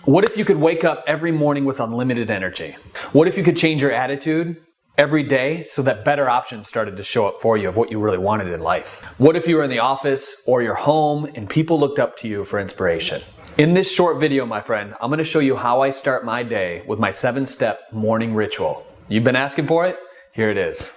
What if you could wake up every morning with unlimited energy? What if you could change your attitude every day so that better options started to show up for you of what you really wanted in life? What if you were in the office or your home and people looked up to you for inspiration? In this short video, my friend, I'm going to show you how I start my day with my 7-step morning ritual. You've been asking for it? Here it is.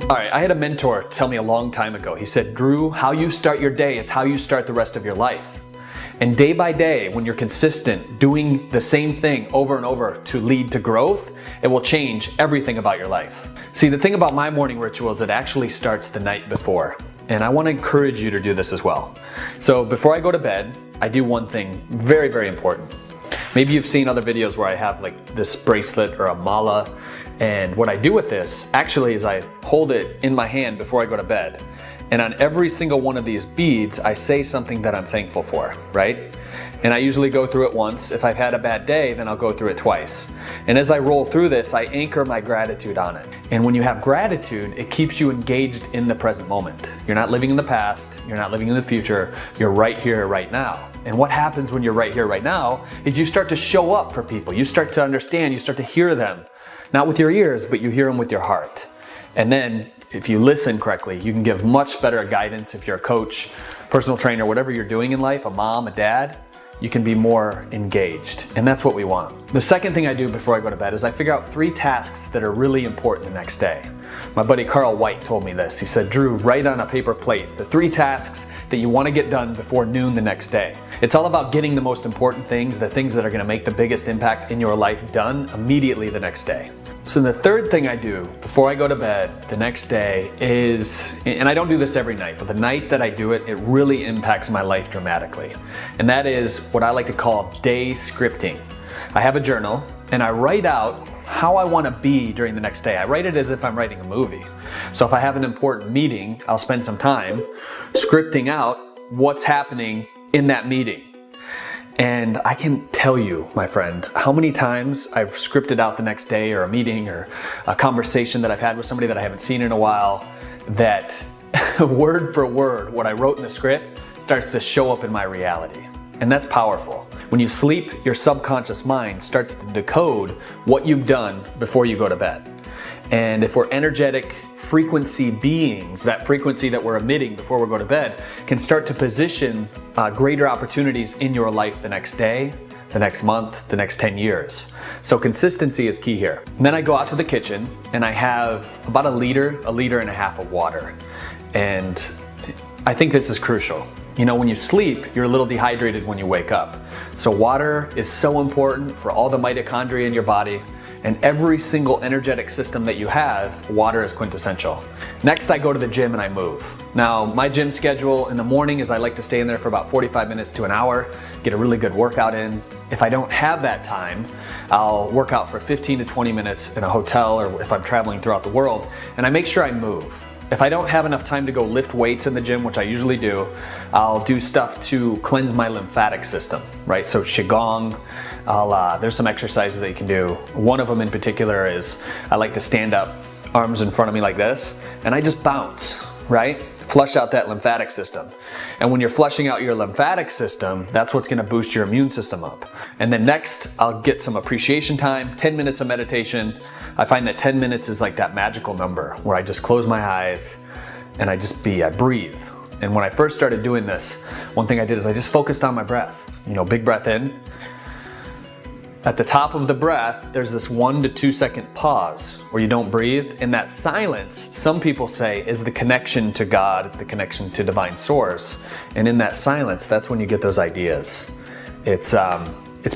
All right, I had a mentor tell me a long time ago. He said, Drew, how you start your day is how you start the rest of your life. And day by day, when you're consistent, doing the same thing over and over to lead to growth, it will change everything about your life. See, the thing about my morning ritual is it actually starts the night before. And I want to encourage you to do this as well. So before I go to bed, I do one thing very, very important. Maybe you've seen other videos where I have like this bracelet or a mala. And what I do with this actually is I hold it in my hand before I go to bed. And on every single one of these beads, I say something that I'm thankful for, right? And I usually go through it once. If I've had a bad day, then I'll go through it twice. And as I roll through this, I anchor my gratitude on it. And when you have gratitude, it keeps you engaged in the present moment. You're not living in the past, you're not living in the future, you're right here, right now. And what happens when you're right here, right now, is you start to show up for people. You start to understand, you start to hear them. Not with your ears, but you hear them with your heart. And then if you listen correctly, you can give much better guidance. If you're a coach, personal trainer, whatever you're doing in life, a mom, a dad, you can be more engaged. And that's what we want. The second thing I do before I go to bed is I figure out 3 tasks that are really important the next day. My buddy Carl White told me this. He said, Drew, write on a paper plate the 3 tasks that you want to get done before noon the next day. It's all about getting the most important things, the things that are going to make the biggest impact in your life done immediately the next day. So the third thing I do before I go to bed the next day is, and I don't do this every night, but the night that I do it, it really impacts my life dramatically. And that is what I like to call day scripting. I have a journal and I write out how I want to be during the next day. I write it as if I'm writing a movie. So if I have an important meeting, I'll spend some time scripting out what's happening in that meeting. And I can tell you, my friend, how many times I've scripted out the next day or a meeting or a conversation that I've had with somebody that I haven't seen in a while, that word for word, what I wrote in the script starts to show up in my reality. And that's powerful. When you sleep, your subconscious mind starts to decode what you've done before you go to bed. And if we're energetic frequency beings, that frequency that we're emitting before we go to bed can start to position greater opportunities in your life the next day, the next month, the next 10 years. So consistency is key here. And then I go out to the kitchen and I have about a liter and a half of water. And I think this is crucial. You know, when you sleep, you're a little dehydrated when you wake up. So water is so important for all the mitochondria in your body. And every single energetic system that you have, water is quintessential. Next, I go to the gym and I move. Now, my gym schedule in the morning is I like to stay in there for about 45 minutes to an hour, get a really good workout in. If I don't have that time, I'll work out for 15 to 20 minutes in a hotel or if I'm traveling throughout the world, and I make sure I move. If I don't have enough time to go lift weights in the gym, which I usually do, I'll do stuff to cleanse my lymphatic system, right? So Qigong, there's some exercises that you can do. One of them in particular is I like to stand up, arms in front of me like this, and I just bounce, right? Flush out that lymphatic system. And when you're flushing out your lymphatic system, that's what's gonna boost your immune system up. And then next, I'll get some appreciation time, 10 minutes of meditation. I find that 10 minutes is like that magical number where I just close my eyes and I breathe. And when I first started doing this, one thing I did is I just focused on my breath. You know, big breath in. At the top of the breath, there's this 1 to 2 second pause where you don't breathe. And that silence, some people say, is the connection to God, it's the connection to divine source. And in that silence, that's when you get those ideas. It's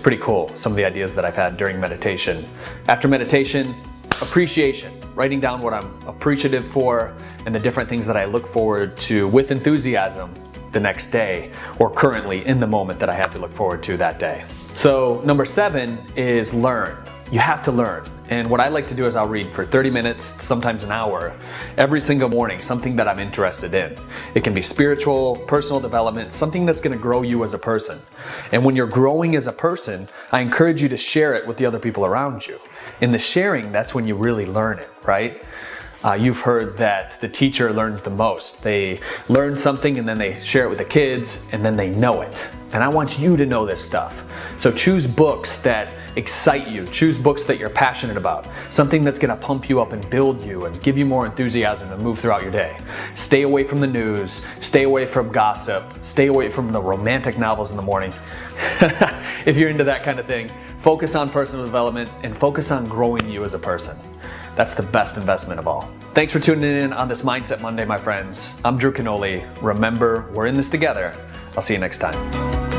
pretty cool, some of the ideas that I've had during meditation. After meditation, appreciation, writing down what I'm appreciative for and the different things that I look forward to with enthusiasm the next day or currently in the moment that I have to look forward to that day. So number 7 is learn. You have to learn. And what I like to do is I'll read for 30 minutes, sometimes an hour, every single morning, something that I'm interested in. It can be spiritual, personal development, something that's going to grow you as a person. And when you're growing as a person, I encourage you to share it with the other people around you. In the sharing, that's when you really learn it, right? You've heard that the teacher learns the most. They learn something and then they share it with the kids and then they know it. And I want you to know this stuff. So choose books that excite you. Choose books that you're passionate about. Something that's going to pump you up and build you and give you more enthusiasm to move throughout your day. Stay away from the news. Stay away from gossip. Stay away from the romantic novels in the morning. If you're into that kind of thing, focus on personal development and focus on growing you as a person. That's the best investment of all. Thanks for tuning in on this Mindset Monday, my friends. I'm Drew Canole. Remember, we're in this together. I'll see you next time.